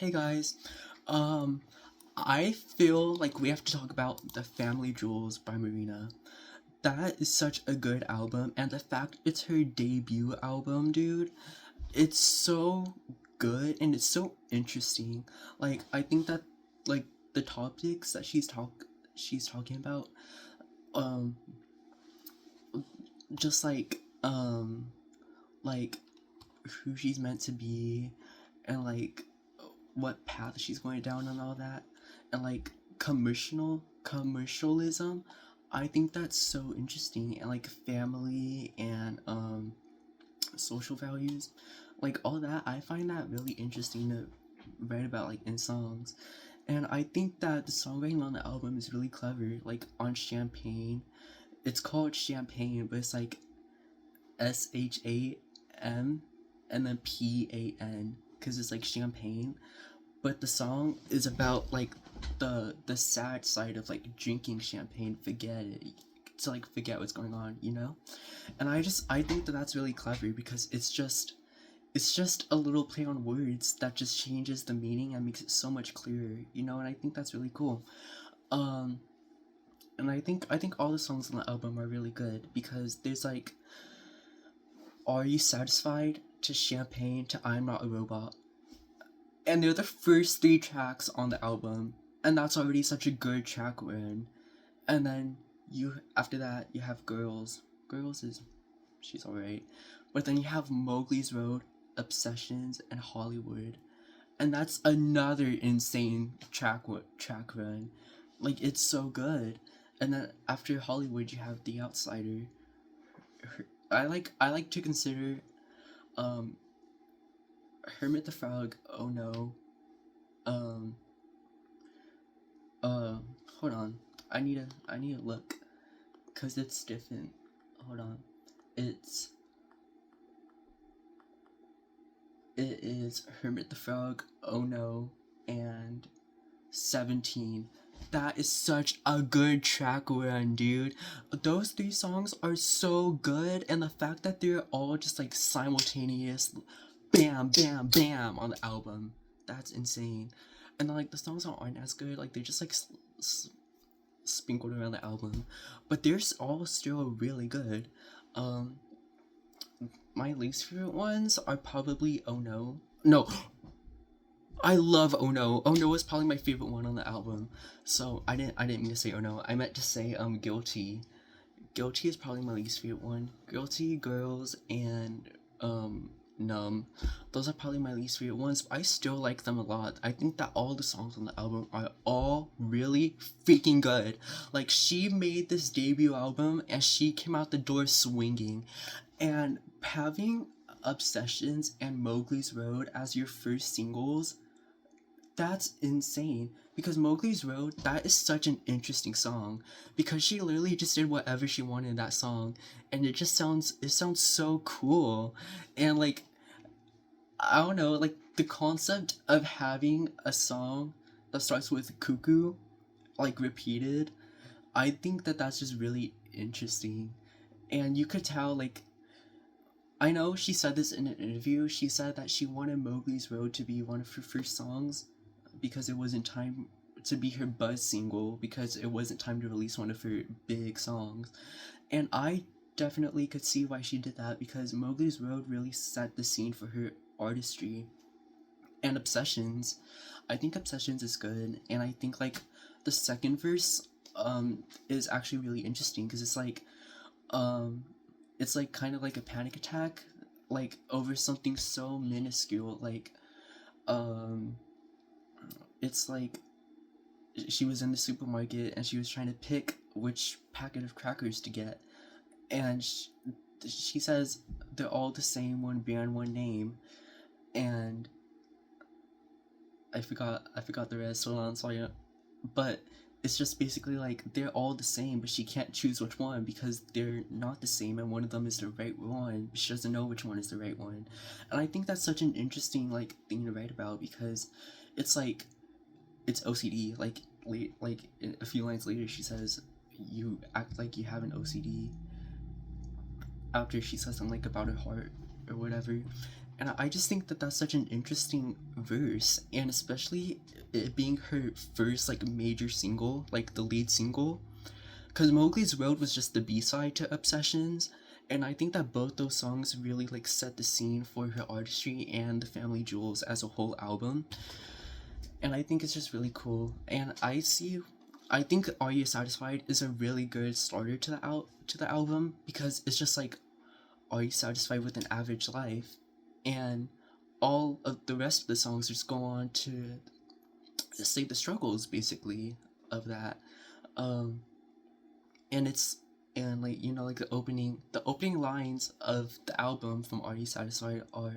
Hey guys, um, I feel like we have to talk about the Family Jewels by Marina. That is such a good album, and the fact it's her debut album, dude, it's so good and it's so interesting. I think that like the topics that she's talking about, um, just like who she's meant to be, and what path she's going down and all that, and commercialism. I think that's so interesting, and like family and social values, like all that. I find that really interesting to write about like in songs. And I think that the songwriting on the album is really clever. Like on Champagne, it's called Champagne, but it's like SHAM and then PAN because it's like champagne. But the song is about like the sad side of like drinking champagne, forget it, to like forget what's going on, you know. And I think that that's really clever because it's just a little play on words that just changes the meaning and makes it so much clearer, you know. And I think that's really cool. um and I think all the songs on the album are really good because there's like Are You Satisfied to Champagne to I'm Not a Robot, and they're the first three tracks on the album, and that's already such a good track win. And then you after that you have Girls is she's alright, but then you have Mowgli's Road, Obsessions, and Hollywood, and that's another insane track run. Like it's so good. And then after Hollywood you have The Outsider. I like to consider um Hermit the Frog, Oh No, um uh hold on, I need to look because it's different. Hold on. It's it is Hermit the Frog, Oh No, and 17. That is such a good track run, dude. Those three songs are so good, and the fact that they're all just like simultaneous, bam, bam, bam on the album, that's insane. And like the songs aren't as good, like they're just like sprinkled around the album, but they're all still really good. Um, my least favorite ones are probably Oh No. No, I love Oh No. Oh No is probably my favorite one on the album. So I didn't mean to say Oh No. I meant to say Guilty. Guilty is probably my least favorite one. Guilty, Girls, and Numb. Those are probably my least favorite ones. But I still like them a lot. I think that all the songs on the album are all really freaking good. Like she made this debut album and she came out the door swinging. And having Obsessions and Mowgli's Road as your first singles, that's insane because Mowgli's Road, that is such an interesting song because she literally just did whatever she wanted in that song, and it sounds so cool. And like I don't know, like the concept of having a song that starts with cuckoo like repeated, I think that that's just really interesting. And you could tell like I know she said this in an interview. She said that she wanted Mowgli's Road to be one of her first songs because it wasn't time to be her buzz single because it wasn't time to release one of her big songs. And I definitely could see why she did that because Mowgli's Road really set the scene for her artistry. And Obsessions, I think Obsessions is good, and I think like the second verse is actually really interesting because um it's like kind of like a panic attack, like over something so minuscule, like um it's like she was in the supermarket and she was trying to pick which packet of crackers to get, and she says they're all the same, one brand, one name, and I forgot the rest. Hold on, sorry, but it's just basically like they're all the same, but she can't choose which one because they're not the same, and one of them is the right one. But she doesn't know which one is the right one, and I think that's such an interesting like thing to write about because it's like it's OCD. Like a few lines later, she says you act like you have an OCD after she says something like about her heart or whatever, And I just think that that's such an interesting verse, and especially it being her first like major single, like the lead single, because Mowgli's Road was just the B-side to Obsessions, and I think that both those songs really like set the scene for her artistry and the Family Jewels as a whole album. And I think it's just really cool. And I think Are You Satisfied is a really good starter to the album, because it's just like, are you satisfied with an average life? And all of the rest of the songs just go on to say the struggles basically of that. Um and it's and like, you know, like the opening lines of the album from Are You Satisfied are,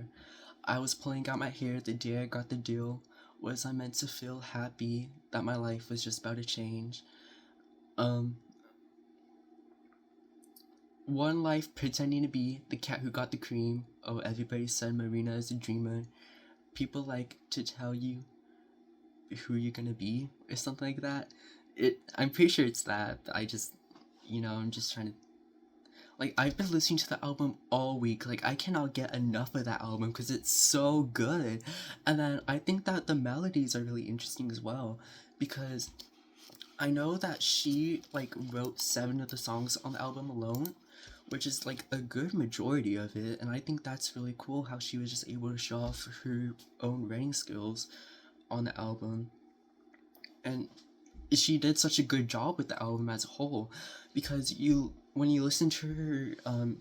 I was pulling out my hair the day I got the deal. Was I meant to feel happy that my life was just about to change? Um, One life pretending to be the cat who got the cream. Oh, everybody said Marina is a dreamer. People like to tell you who you're gonna be, or something like that. I'm pretty sure it's that. I just, you know, I'm just trying to, like, I've been listening to the album all week. Like, I cannot get enough of that album because it's so good. And then I think that the melodies are really interesting as well, because I know that she like wrote 7 of the songs on the album alone, which is like a good majority of it, and I think that's really cool how she was just able to show off her own writing skills on the album. And she did such a good job with the album as a whole, because when you listen to her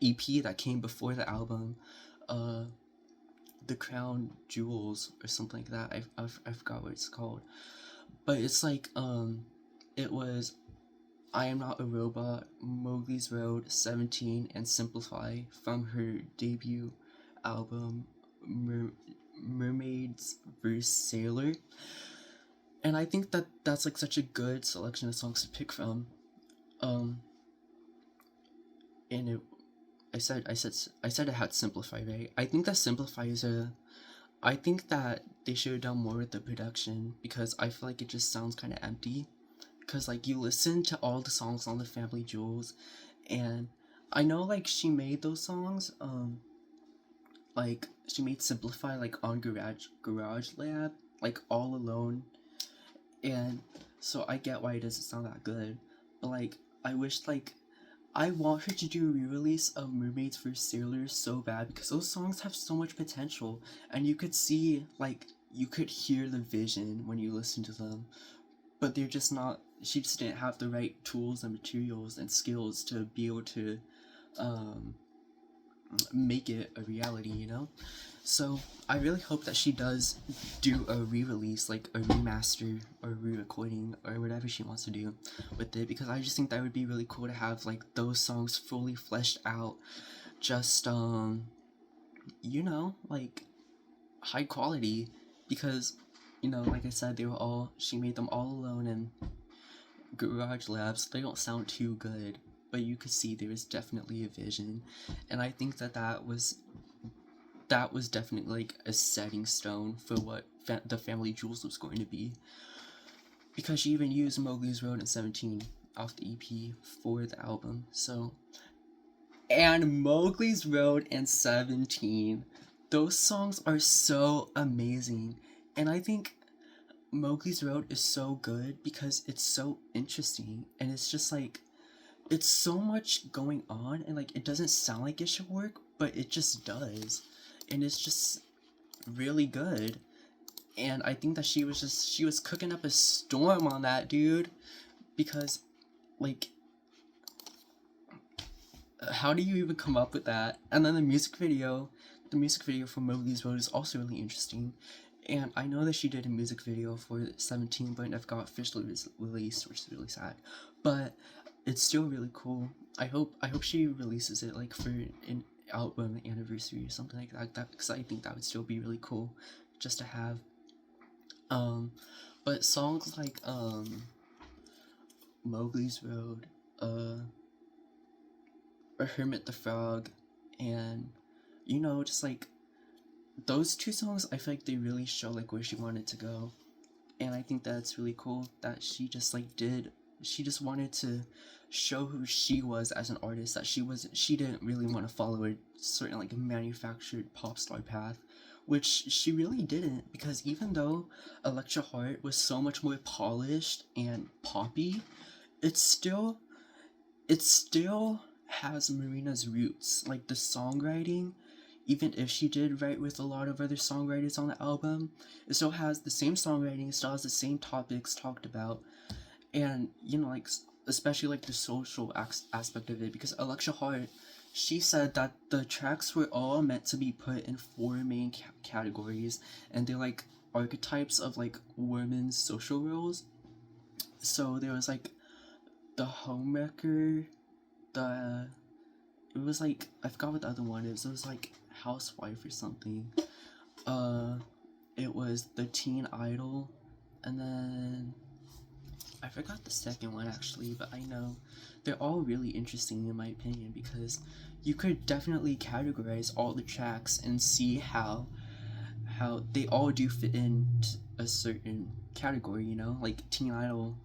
EP that came before the album, uh The Crown Jewels or something like that. I forgot what it's called, but it's like it was I Am Not a Robot, Mowgli's Road, 17, and Simplify from her debut album Mermaids vs. Sailor. And I think that that's like such a good selection of songs to pick from. Um, and it, I said it had Simplify, right? I think that Simplify is a. I think that they should have done more with the production, because I feel like it just sounds kind of empty. Because like you listen to all the songs on the Family Jewels, and I know like she made those songs, like she made Simplify like on Garage Lab, like all alone, and so I get why it doesn't sound that good. But like I wish, like, I want her to do a re-release of Mermaids vs. Sailors so bad, because those songs have so much potential, and you could see, like, you could hear the vision when you listen to them, but they're just not. She just didn't have the right tools and materials and skills to be able to um, make it a reality, you know? So I really hope that she does do a re-release, like a remaster or re-recording or whatever she wants to do with it, because I just think that would be really cool to have like those songs fully fleshed out, just you know, like high quality, because, you know, like I said, she made them all alone in Garage Labs. They don't sound too good, but you could see there was definitely a vision, and I think that that was definitely like a setting stone for what the Family Jewels was going to be, because she even used Mowgli's Road and 17 off the EP for the album. So, and Mowgli's Road and 17, those songs are so amazing, and I think Mowgli's Road is so good because it's so interesting, and it's just like, it's so much going on, and like it doesn't sound like it should work, but it just does, and it's just really good. And I think that she was cooking up a storm on that, dude, because like, how do you even come up with that? And then the music video for Mowgli's Road is also really interesting. And I know that she did a music video for 17, but it never got officially released, which is really sad. But it's still really cool. I hope she releases it like for an album anniversary or something like that, because I think that would still be really cool just to have. But songs like Mowgli's Road, or Hermit the Frog, and, you know, just like those 2 songs, I feel like they really show like where she wanted to go, and I think that's really cool that she just wanted to show who she was as an artist, that she didn't really want to follow a certain like manufactured pop star path, which she really didn't, because even though Electra Heart was so much more polished and poppy, it's still it still has Marina's roots. Like the songwriting, even if she did write with a lot of other songwriters on the album, it still has the same songwriting, it still has the same topics talked about, and you know, like especially like the social aspect of it, because Electra Hart, she said that the tracks were all meant to be put in four main categories, and they're like archetypes of like women's social roles. So there was like the homewrecker, the it was like I forgot what the other one is. It was like housewife or something. Uh, it was the teen idol, and then I forgot the second one actually. But I know they're all really interesting in my opinion, because you could definitely categorize all the tracks and see how they all do fit in a certain category. You know, like teen idol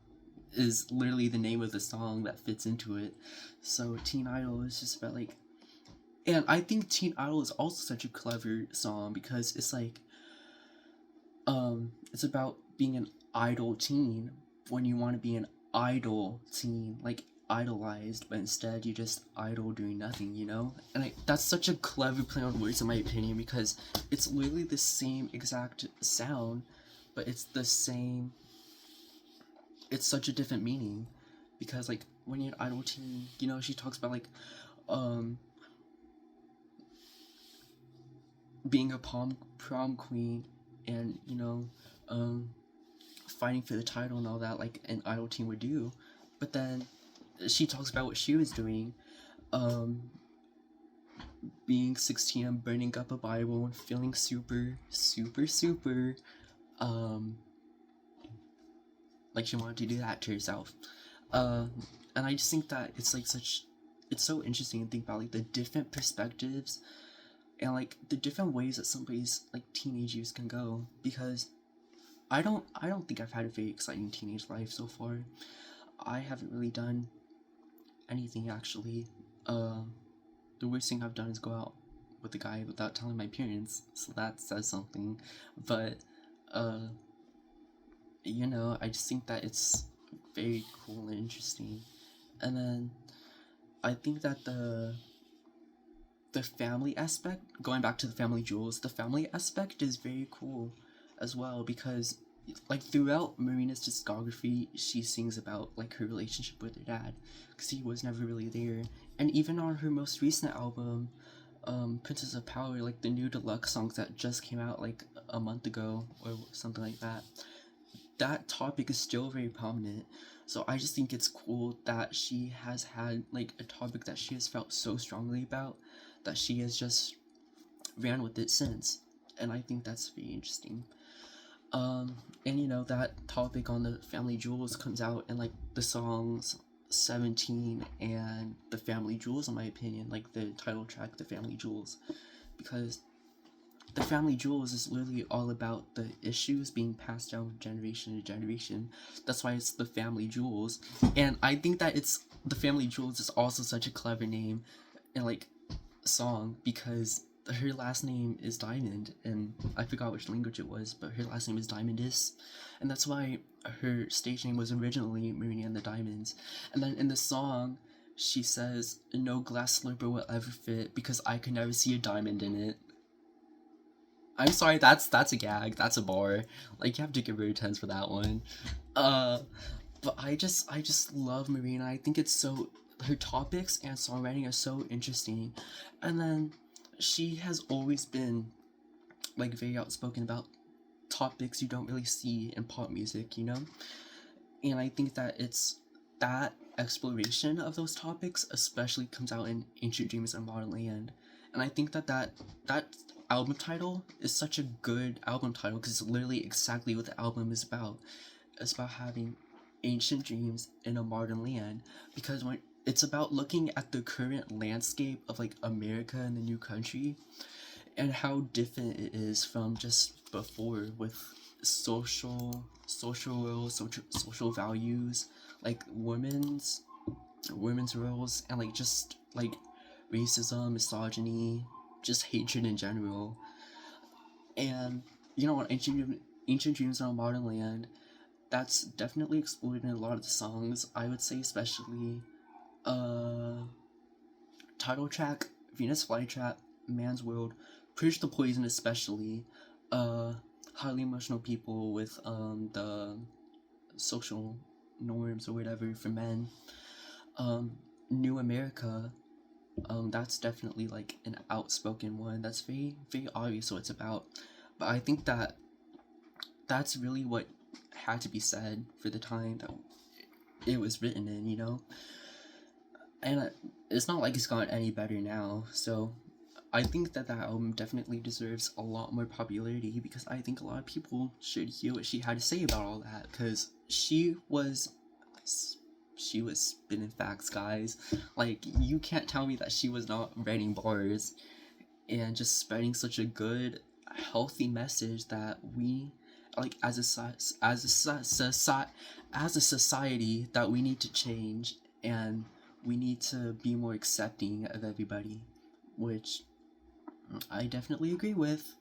is literally the name of the song that fits into it. So Teen Idol is just about like, and I think Teen Idol is also such a clever song, because it's like it's about being an idol teen when you want to be an idol teen, like idolized, but instead you just idle doing nothing, you know? And that's such a clever play on words in my opinion, because it's literally the same exact sound, but it's the same, it's such a different meaning, because like when you're an idol teen, you know, she talks about like being a prom queen, and you know, fighting for the title and all that, like an idol teen would do. But then she talks about what she was doing, being 16 and burning up a Bible and feeling super like she wanted to do that to herself. And I just think that it's like it's so interesting to think about like the different perspectives and like the different ways that somebody's like teenage years can go, because I don't think I've had a very exciting teenage life so far. I haven't really done anything actually. The worst thing I've done is go out with a guy without telling my parents, so that says something. But you know, I just think that it's very cool and interesting. And then I think that the family aspect, going back to the family jewels, the family aspect is very cool as well, because like throughout Marina's discography, she sings about like her relationship with her dad, because he was never really there. And even on her most recent album, Princess of Power, like the new deluxe songs that just came out like a month ago or something like that, that topic is still very prominent. So I just think it's cool that she has had like a topic that she has felt so strongly about, that she has just ran with it since. And I think that's very interesting. And you know, that topic on the Family Jewels comes out in like the songs 17 and the Family Jewels, in my opinion, like the title track, the Family Jewels, because the Family Jewels is literally all about the issues being passed down from generation to generation. That's why it's the Family Jewels. And I think that it's the Family Jewels is also such a clever name and like song, because her last name is Diamond, and I forgot which language it was, but her last name is Diamondis, and that's why her stage name was originally Marina and the Diamonds. And then in the song, she says, "No glass slipper will ever fit because I could never see a diamond in it." I'm sorry, that's a gag, that's a bar. Like you have to give her a 10 for that one. But I just love Marina. I think it's so, her topics and songwriting are so interesting, and then she has always been like very outspoken about topics you don't really see in pop music, you know? And I think that it's that exploration of those topics especially comes out in Ancient Dreams and Modern Land. And I think that album title is such a good album title, because it's literally exactly what the album is about. It's about having ancient dreams in a modern land, because when it's about looking at the current landscape of like America and the new country, and how different it is from just before, with social roles, social values, like women's women's roles, and like just like racism, misogyny, just hatred in general. And you know what, ancient dreams on a modern land, that's definitely explored in a lot of the songs. I would say especially uh title track, Venus Flytrap, Man's World, Preach the Poison, especially uh highly emotional people with the social norms or whatever for men. um New America, that's definitely like an outspoken one that's very obvious what it's about. But I think that that's really what had to be said for the time that it was written in, you know? And it's not like it's gotten any better now, so I think that that album definitely deserves a lot more popularity, because I think a lot of people should hear what she had to say about all that, because she was spinning facts, guys. Like, you can't tell me that she was not writing bars and just spreading such a good, healthy message that we, like, as a society, that we need to change, and we need to be more accepting of everybody, which I definitely agree with.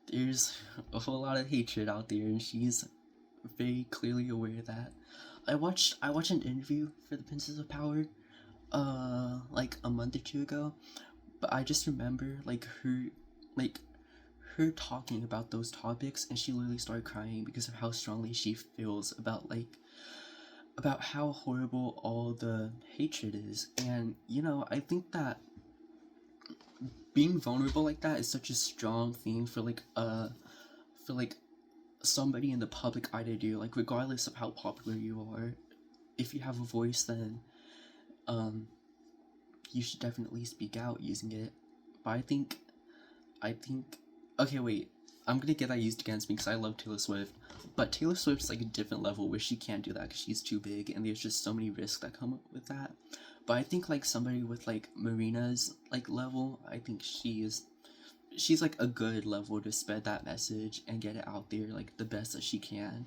There's a whole lot of hatred out there, and she's very clearly aware of that. I watched an interview for the Princess of Power, like a month or two ago, but I just remember like her talking about those topics, and she literally started crying because of how strongly she feels about how horrible all the hatred is. And you know, I think that being vulnerable like that is such a strong thing for like somebody in the public eye to do, like regardless of how popular you are. If you have a voice, then um you should definitely speak out using it. But I think okay, wait, I'm gonna get that used against me because I love Taylor Swift, but Taylor Swift's like a different level where she can't do that because she's too big, and there's just so many risks that come up with that. But I think like somebody with like Marina's like level, I think she's like a good level to spread that message and get it out there like the best that she can.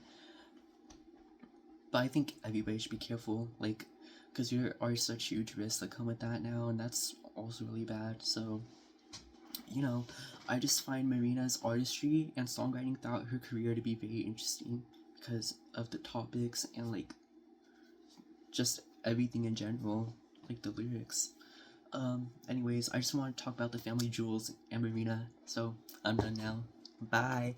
But I think everybody should be careful, like, because there are such huge risks that come with that now, and that's also really bad. So, you know, I just find Marina's artistry and songwriting throughout her career to be very interesting because of the topics and like just everything in general, like the lyrics. Anyways, I just want to talk about the family jewels and Marina, so I'm done now. Bye.